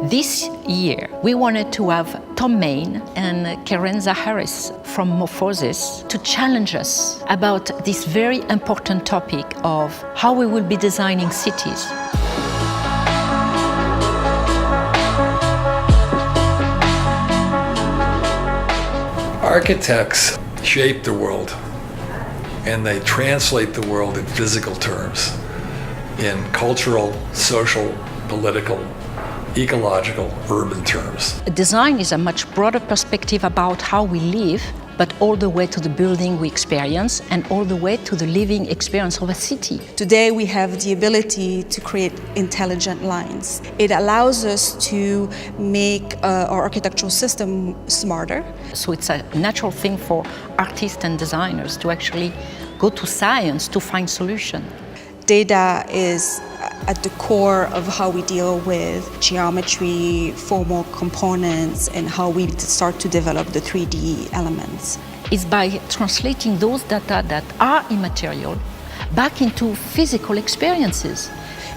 This year, we wanted to have Tom Main and Kerenza Harris from Morphosis to challenge us about this very important topic of how we will be designing cities. Architects shape the world, and they translate the world in physical terms, in cultural, social, political, ecological, urban terms. Design is a much broader perspective about how we live, but all the way to the building we experience and all the way to the living experience of a city. Today we have the ability to create intelligent lines. It allows us to make our architectural system smarter. So it's a natural thing for artists and designers to actually go to science to find solutions. Data is at the core of how we deal with geometry, formal components, and how we start to develop the 3D elements. It's by translating those data that are immaterial back into physical experiences.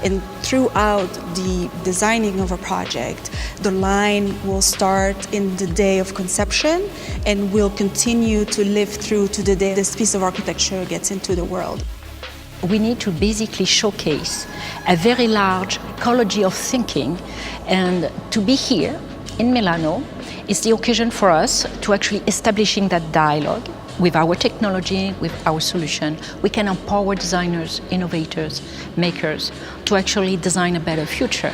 And throughout the designing of a project, the line will start in the day of conception and will continue to live through to the day this piece of architecture gets into the world. We need to basically showcase a very large ecology of thinking, and to be here in Milano is the occasion for us to actually establishing that dialogue with our technology, with our solution. We can empower designers, innovators, makers to actually design a better future.